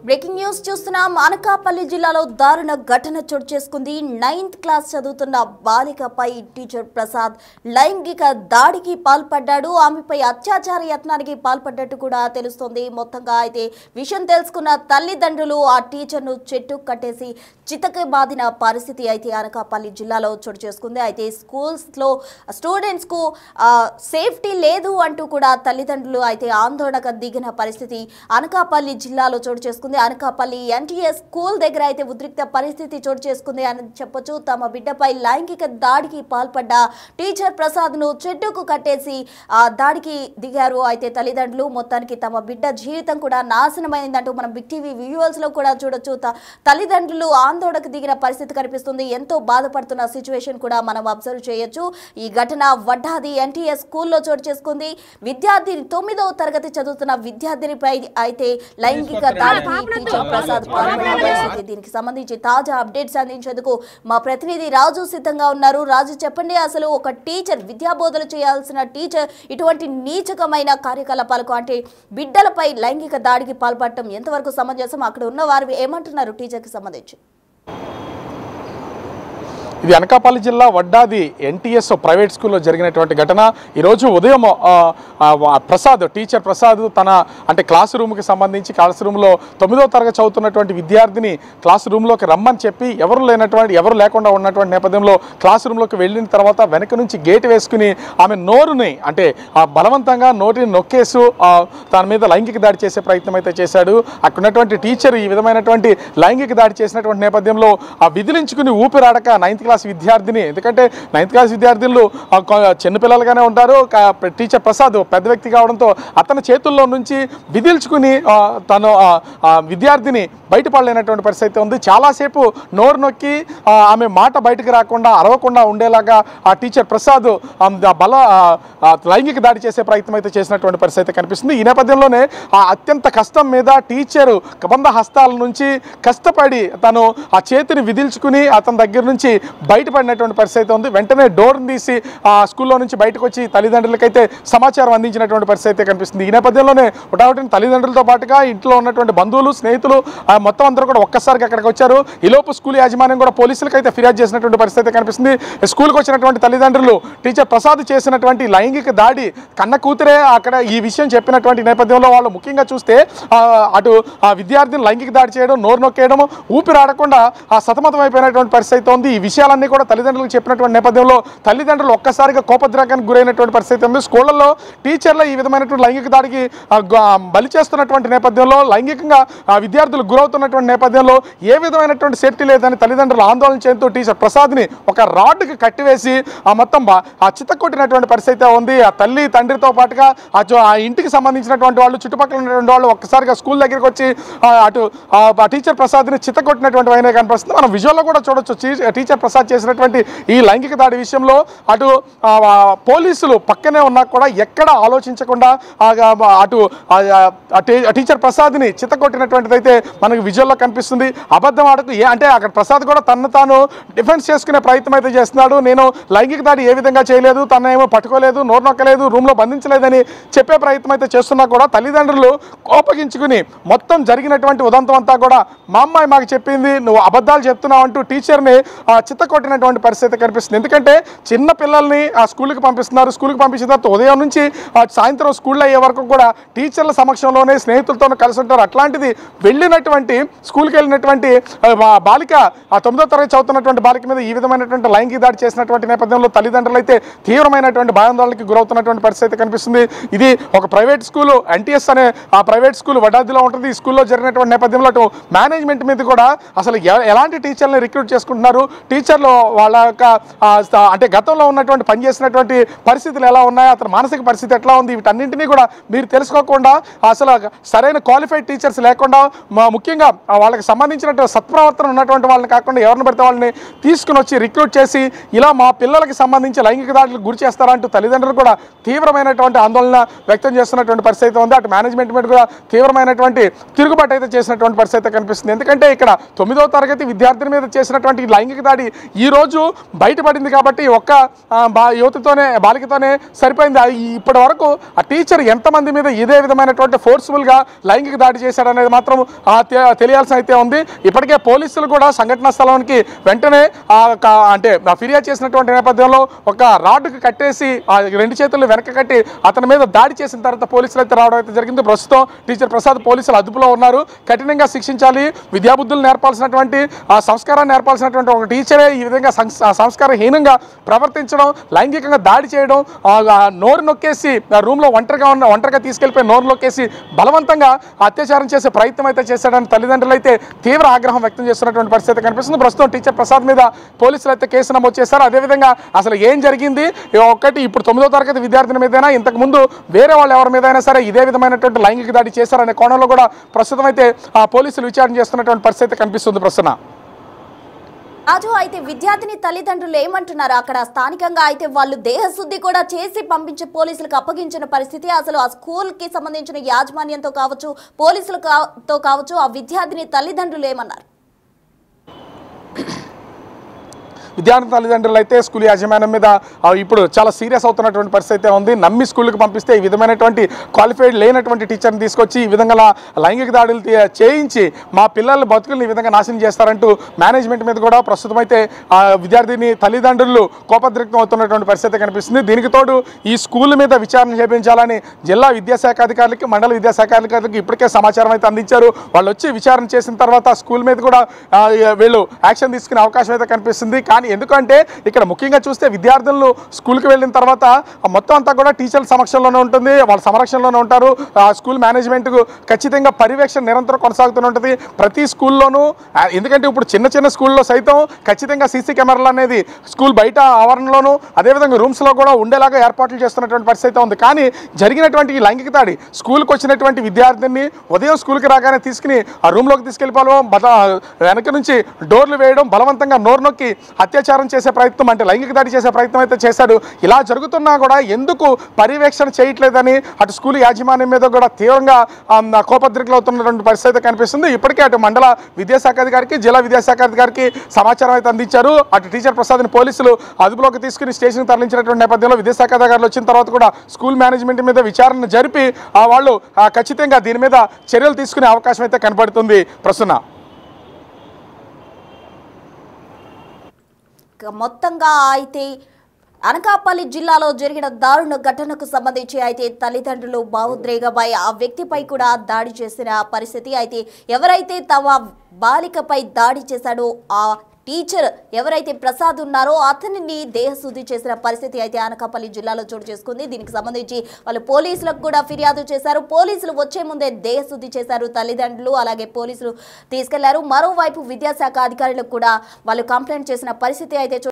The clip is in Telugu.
బ్రేకింగ్ న్యూస్ చూస్తున్నాం. అనకాపల్లి జిల్లాలో దారుణ ఘటన చోటు చేసుకుంది. 9th క్లాస్ చదువుతున్న బాలికపై టీచర్ ప్రసాద్ లైంగిక దాడికి పాల్పడ్డాడు. ఆమెపై అత్యాచార యత్నానికి పాల్పడ్డట్టు కూడా తెలుస్తోంది. మొత్తంగా అయితే విషయం తెలుసుకున్న తల్లిదండ్రులు ఆ టీచర్ను చెట్టు కట్టేసి చితక బాదిన పరిస్థితి అయితే అనకాపల్లి జిల్లాలో చోటు చేసుకుంది. అయితే స్కూల్స్లో స్టూడెంట్స్కు సేఫ్టీ లేదు అంటూ కూడా తల్లిదండ్రులు అయితే ఆందోళనకు దిగిన పరిస్థితి అనకాపల్లి జిల్లాలో చోటు చేసుకుంది. అనకాపల్లి NTS స్కూల్ దగ్గర అయితే ఉద్రిక్త పరిస్థితి చోటు చేసుకుంది అని చెప్పొచ్చు. తమ బిడ్డపై లైంగిక దాడికి పాల్పడ్డ టీచర్ ప్రసాద్ ను చెట్టుకు కట్టేసి దాడికి దిగారు అయితే తల్లిదండ్రులు. మొత్తానికి తమ బిడ్డ జీవితం కూడా నాశనమైందంటూ మనం బిగ్ టీవీ విజువల్స్ లో కూడా చూడొచ్చు. తల్లిదండ్రులు ఆందోళనకు దిగిన పరిస్థితి కనిపిస్తుంది. ఎంతో బాధపడుతున్న సిచ్యువేషన్ కూడా మనం అబ్జర్వ్ చేయొచ్చు. ఈ ఘటన వడ్డాది NTS స్కూల్లో చోటు చేసుకుంది. విద్యార్థి 9వ తరగతి చదువుతున్న విద్యార్థినిపై అయితే లైంగిక దాడికి టీచర్ ప్రసాద్ పాల్పడిన పరిస్థితి. దీనికి సంబంధించి తాజా అప్డేట్స్ అందించేందుకు మా ప్రతినిధి రాజు సిద్ధంగా ఉన్నారు. రాజు, చెప్పండి, అసలు ఒక టీచర్, విద్యాబోధన చేయాల్సిన టీచర్ ఇటువంటి నీచకమైన కార్యకలాపాలకు అంటే బిడ్డలపై లైంగిక దాడికి పాల్పడటం ఎంతవరకు సమంజసం? అక్కడ ఉన్న వారు ఏమంటున్నారు టీచర్కి సంబంధించి? ఇది అనకాపల్లి జిల్లా వడ్డాది NTS ప్రైవేట్ స్కూల్లో జరిగినటువంటి ఘటన. ఈరోజు ఉదయం టీచర్ ప్రసాద్ తన క్లాస్ రూమ్కి సంబంధించి క్లాస్ రూమ్లో 9వ తరగతి చదువుతున్నటువంటి విద్యార్థిని క్లాస్ రూమ్లోకి రమ్మని చెప్పి ఎవరు లేకుండా ఉన్నటువంటి నేపథ్యంలో క్లాస్ రూమ్లోకి వెళ్ళిన తర్వాత వెనక నుంచి గేట్ వేసుకుని ఆమె నోరుని బలవంతంగా నోటిని నొక్కేసు తన మీద లైంగిక దాడి చేసే ప్రయత్నం అయితే చేశాడు. అక్కడ ఉన్నటువంటి టీచర్ ఈ విధమైనటువంటి లైంగిక దాడి చేసినటువంటి నేపథ్యంలో విదిలించుకుని ఊపిరాడక 9th క్లాస్ విద్యార్థిని, ఎందుకంటే 9th క్లాస్ విద్యార్థులు చిన్నపిల్లలుగానే ఉంటారు. టీచర్ ప్రసాద్ పెద్ద వ్యక్తి కావడంతో అతని చేతుల్లో నుంచి విదిల్చుకుని తను విద్యార్థిని బయటపడలేనటువంటి పరిస్థితి ఉంది. చాలాసేపు నోరు నొక్కి ఆమె మాట బయటకు రాకుండా అరవకుండా ఉండేలాగా ఆ టీచర్ ప్రసాద్ లైంగిక దాడి చేసే ప్రయత్నం అయితే చేసినటువంటి పరిస్థితి కనిపిస్తుంది. ఈ నేపథ్యంలోనే అత్యంత కష్టం మీద టీచరు కబంధ హస్తాల నుంచి కష్టపడి తను ఆ చేతిని విదిల్చుకుని అతని దగ్గర నుంచి బయటపడినటువంటి పరిస్థితి ఉంది. వెంటనే డోర్ని తీసి ఆ స్కూల్లో నుంచి బయటకు వచ్చి తల్లిదండ్రులకైతే సమాచారం అందించినటువంటి పరిస్థితి కనిపిస్తుంది. ఈ నేపథ్యంలోనే ఒకటి తల్లిదండ్రులతో పాటుగా ఇంట్లో ఉన్నటువంటి బంధువులు, స్నేహితులు మొత్తం అందరూ కూడా ఒక్కసారిగా అక్కడికి వచ్చారు. ఈలోపు స్కూల్ యాజమాన్యం కూడా పోలీసులకు అయితే ఫిర్యాదు చేసినటువంటి పరిస్థితి కనిపిస్తుంది. స్కూల్కి వచ్చినటువంటి తల్లిదండ్రులు టీచర్ ప్రసాద్ చేసినటువంటి లైంగిక దాడి కన్న కూతురే అక్కడ ఈ విషయం చెప్పినటువంటి నేపథ్యంలో వాళ్ళు ముఖ్యంగా చూస్తే అటు ఆ విద్యార్థిని లైంగిక దాడి చేయడం, నోరు నొక్కేయడం, ఊపిరాడకుండా సతమతం అయిపోయినటువంటి పరిస్థితి ఉంది. ఈ విషయాలన్నీ కూడా తల్లిదండ్రులకు చెప్పినటువంటి నేపథ్యంలో తల్లిదండ్రులు ఒక్కసారిగా కోపద్రాకానికి గురైనటువంటి పరిస్థితి ఉంది. స్కూళ్లలో టీచర్లు ఈ విధమైనటువంటి లైంగిక దాడికి బలి చేస్తున్నటువంటి నేపథ్యంలో, లైంగికంగా విద్యార్థులు గురవుతున్నటువంటి నేపథ్యంలో ఏ విధమైనటువంటి సేఫ్టీ లేదని తల్లిదండ్రులు ఆందోళన చేస్తూ టీచర్ ప్రసాద్ని ఒక రాడ్కి కట్టివేసి మొత్తం చిత్తకొట్టినటువంటి పరిస్థితి ఉంది. ఆ తల్లి తండ్రితో పాటుగా ఆ ఇంటికి సంబంధించినటువంటి వాళ్ళు, చుట్టుపక్కల ఉన్నటువంటి వాళ్ళు ఒక్కసారిగా స్కూల్ దగ్గరికి వచ్చి అటు టీచర్ ప్రసాద్ని చిత్తకొట్టినటువంటి వైన కనిపిస్తుంది. మనం విజువల్లో కూడా చూడొచ్చు. టీచర్ ప్రసాద్ చేసినటువంటి ఈ లైంగిక దాడి విషయంలో అటు పోలీసులు పక్కనే ఉన్నా కూడా ఎక్కడ ఆలోచించకుండా అటు టీచర్ ప్రసాద్ని చిత్తకొట్టినటువంటిది అయితే మనకు విజువల్లో కనిపిస్తుంది. అబద్ధం ఆడకు అంటే అక్కడ ప్రసాద్ కూడా తను తాను డిఫెన్స్ చేసుకునే ప్రయత్నం అయితే చేస్తున్నాడు. నేను లైంగిక దాడి ఏ విధంగా చేయలేదు, తనేమో పట్టుకోలేదు, నోరు నొక్కలేదు, రూమ్లో బంధించలేదని చెప్పే ప్రయత్నం అయితే చేస్తున్నా కూడా తల్లిదండ్రులు కోపగించుకుని మొత్తం జరిగినటువంటి ఉదంతం అంతా కూడా మా అమ్మాయి మాకు చెప్పింది, నువ్వు అబద్ధాలు చెప్తున్నావు అంటూ టీచర్ని చిత్తకొట్టినటువంటి పరిస్థితి కనిపిస్తుంది. ఎందుకంటే చిన్న పిల్లల్ని ఆ స్కూల్కి పంపిస్తున్నారు. స్కూల్కి పంపించిన తర్వాత ఉదయం నుంచి సాయంత్రం స్కూల్లో అయ్యే వరకు కూడా టీచర్ల సమక్షంలోనే స్నేహితులతో కలిసి ఉంటారు. అట్లాంటిది స్కూల్కి వెళ్ళినటువంటి బాలిక, ఆ 9వ తరగతి చదువుతున్నటువంటి బాలిక మీద ఈ విధమైనటువంటి లైంగిక దాడి చేసినటువంటి నేపథ్యంలో తల్లిదండ్రులు అయితే తీవ్రమైనటువంటి భయాందోళనకి గురవుతున్నటువంటి పరిస్థితి కనిపిస్తుంది. ఇది ఒక ప్రైవేట్ స్కూల్, NTS అనే ఆ ప్రైవేట్ స్కూల్ వడ్డాదిలో ఉంటుంది. ఈ స్కూల్లో జరిగినటువంటి నేపథ్యంలో అటు మేనేజ్మెంట్ మీద కూడా అసలు ఎలాంటి టీచర్లని రిక్రూట్ చేసుకుంటున్నారు, టీచర్లు వాళ్ళ యొక్క గతంలో ఉన్నటువంటి పనిచేసినటువంటి పరిస్థితులు ఎలా ఉన్నాయి, అతని మానసిక పరిస్థితి ఎట్లా ఉంది, వీటన్నింటినీ కూడా మీరు తెలుసుకోకుండా అసలు సరైన క్వాలిఫైడ్ టీచర్స్ లేకుండా ముఖ్యంగా వాళ్ళకి సంబంధించినటువంటి సత్ప్రవర్తన ఉన్నటువంటి వాళ్ళని కాకుండా ఎవరిని పడితే వాళ్ళని తీసుకుని వచ్చి రిక్రూట్ చేసి ఇలా మా పిల్లలకి సంబంధించి లైంగిక దాడులకు గురి చేస్తారంటూ తల్లిదండ్రులు కూడా తీవ్రమైనటువంటి ఆందోళన వ్యక్తం చేస్తున్నటువంటి పరిస్థితి ఉంది. అటు మేనేజ్మెంట్ మీద కూడా తీవ్రమైనటువంటి తిరుగుబాటు అయితే చేసినటువంటి పరిస్థితి కనిపిస్తుంది. ఎందుకంటే ఇక్కడ 9వ తరగతి విద్యార్థిని మీద చేసినటువంటి లైంగిక దాడి ఈ రోజు బయటపడింది కాబట్టి ఒక్క యువతితోనే బాలికతోనే సరిపోయింది. ఇప్పటి వరకు ఆ టీచర్ ఎంతమంది మీద ఇదే విధమైనటువంటి ఫోర్స్ఫుల్గా లైంగిక దాడి చేశాడనేది మాత్రం తెలియాల్సి అయితే ఉంది. ఇప్పటికే పోలీసులు కూడా సంఘటనా స్థలానికి వెంటనే అంటే ఫిర్యాదు చేసినటువంటి నేపథ్యంలో ఒక రాడ్డుకు కట్టేసి రెండు చేతులు వెనక కట్టి అతని మీద దాడి చేసిన తర్వాత పోలీసులు అయితే రావడం అయితే జరిగింది. ప్రస్తుతం టీచర్ ప్రసాద్ పోలీసులు అదుపులో ఉన్నారు. కఠినంగా శిక్షించాలి, విద్యాబుద్ధులు నేర్పాల్సినటువంటి సంస్కారాన్ని నేర్పాల్సినటువంటి ఒక టీచరే ఈ విధంగా సంస్కారహీనంగా ప్రవర్తించడం, లైంగికంగా దాడి చేయడం, నోరు నొక్కేసి రూమ్లో ఒంటరిగా తీసుకెళ్లిపోయి నోరు నొక్కేసి బలవంతంగా అత్యాచారం చేసే ప్రయత్నం అయితే చేశాడని తల్లిదండ్రులు అయితే తీవ్ర ఆగ్రహం వ్యక్తం చేస్తున్నటువంటి పరిస్థితి కనిపిస్తుంది. ప్రస్తుతం టీచర్ ప్రసాద్ మీద పోలీసులు అయితే కేసు నమోదు చేశారు. అదేవిధంగా అసలు ఏం జరిగింది, ఒకటి ఇప్పుడు 9వ తరగతి విద్యార్థిని మీదైనా ఇంతకుముందు వేరే వాళ్ళు ఎవరి మీదైనా సరే ఇదే విధమైనటువంటి లైంగిక దాడి చేశారనే కోణంలో కూడా ప్రస్తుతం అయితే పోలీసులు విచారణ చేస్తున్నటువంటి పరిస్థితి కనిపిస్తుంది. ప్రస్తుతం రాజు, అయితే విద్యార్థిని తల్లిదండ్రులు ఏమంటున్నారు? అక్కడ స్థానికంగా అయితే వాళ్ళు దేహశుద్ధి కూడా చేసి పంపించి పోలీసులకు అప్పగించిన పరిస్థితి. అసలు ఆ స్కూల్కి సంబంధించిన యాజమాన్యంతో కావచ్చు, పోలీసులతో కావచ్చు, ఆ విద్యార్థిని తల్లిదండ్రులు ఏమన్నారు? విద్యార్థి తల్లిదండ్రులు అయితే స్కూల్ యాజమాన్యం మీద ఇప్పుడు చాలా సీరియస్ అవుతున్నటువంటి పరిస్థితి ఉంది. నమ్మి స్కూల్కి పంపిస్తే ఈ విధమైనటువంటి క్వాలిఫైడ్ లేనటువంటి టీచర్ని తీసుకొచ్చి ఈ విధంగా లైంగిక దాడులు చేయించి మా పిల్లల బతుకులను ఈ విధంగా నాశనం చేస్తారంటూ మేనేజ్మెంట్ మీద కూడా ప్రస్తుతం అయితే విద్యార్థిని తల్లిదండ్రులు కోపద్రిక్తం అవుతున్నటువంటి పరిస్థితి కనిపిస్తుంది. దీనికి తోడు ఈ స్కూల్ మీద విచారణ చేయించాలని జిల్లా విద్యాశాఖ అధికారులకి, మండల విద్యాశాఖ అధికారులకి ఇప్పటికే సమాచారం అయితే అందించారు. వాళ్ళు వచ్చి విచారణ చేసిన తర్వాత స్కూల్ మీద కూడా వీళ్ళు యాక్షన్ తీసుకునే అవకాశం అయితే కనిపిస్తుంది. కానీ ఎందుకంటే ఇక్కడ ముఖ్యంగా చూస్తే విద్యార్థులు స్కూల్కి వెళ్ళిన తర్వాత మొత్తం అంతా కూడా టీచర్ల సమక్షంలోనే ఉంటుంది, వాళ్ళ సంరక్షణలోనే ఉంటారు. స్కూల్ మేనేజ్మెంట్కు ఖచ్చితంగా పర్యవేక్షణ నిరంతరం కొనసాగుతూనే ఉంటుంది ప్రతి స్కూల్లోనూ. ఎందుకంటే ఇప్పుడు చిన్న చిన్న స్కూల్లో సైతం ఖచ్చితంగా సీసీ కెమెరాలు అనేది స్కూల్ బయట ఆవరణలోనూ అదేవిధంగా రూమ్స్లో కూడా ఉండేలాగా ఏర్పాట్లు చేస్తున్నటువంటి పరిస్థితి ఉంది. కానీ జరిగినటువంటి ఈ లైంగిక దాడి స్కూల్కి వచ్చినటువంటి విద్యార్థిని ఉదయం స్కూల్కి రాగానే తీసుకుని ఆ రూమ్లోకి తీసుకెళ్ళిపోవడం, వెనక నుంచి డోర్లు వేయడం, బలవంతంగా నోరు నొక్కి అత్యాచారం చేసే ప్రయత్నం, అంటే లైంగిక దాడి చేసే ప్రయత్నం అయితే చేశాడు. ఇలా జరుగుతున్నా కూడా ఎందుకు పర్యవేక్షణ చేయట్లేదని అటు స్కూల్ యాజమాన్యం మీద కూడా తీవ్రంగా కోపద్రికలు అవుతున్నటువంటి పరిస్థితి కనిపిస్తుంది. ఇప్పటికే అటు మండల విద్యాశాఖ అధికారికి, జిల్లా విద్యాశాఖ అధికారికి సమాచారం అయితే అందించారు. అటు టీచర్ ప్రసాద్ని పోలీసులు అదుపులోకి తీసుకుని స్టేషన్కి తరలించినటువంటి నేపథ్యంలో విద్యాశాఖ అధికారులు వచ్చిన తర్వాత కూడా స్కూల్ మేనేజ్మెంట్ మీద విచారణ జరిపి వాళ్ళు ఖచ్చితంగా దీని మీద చర్యలు తీసుకునే అవకాశం అయితే కనబడుతుంది. ప్రస్తుతం మొత్తంగా అయితే అనకాపల్లి జిల్లాలో జరిగిన దారుణ ఘటనకు సంబంధించి అయితే తల్లిదండ్రులు భావోద్రేకపై ఆ వ్యక్తిపై కూడా దాడి చేసిన పరిస్థితి. అయితే ఎవరైతే తమ బాలికపై దాడి చేశాడో ఆ టీచర్ ఎవరైతే ప్రసాద్ ఉన్నారో అతనిని దేహశుద్ధి చేసిన పరిస్థితి అయితే అనకాపల్లి జిల్లాలో చోటు చేసుకుంది. దీనికి సంబంధించి వాళ్ళు పోలీసులకు కూడా ఫిర్యాదు చేశారు. పోలీసులు వచ్చే ముందే దేహశుద్ధి చేశారు తల్లిదండ్రులు, అలాగే పోలీసులు తీసుకెళ్లారు. మరోవైపు విద్యాశాఖ అధికారులకు కూడా వాళ్ళు కంప్లైంట్ చేసిన పరిస్థితి అయితే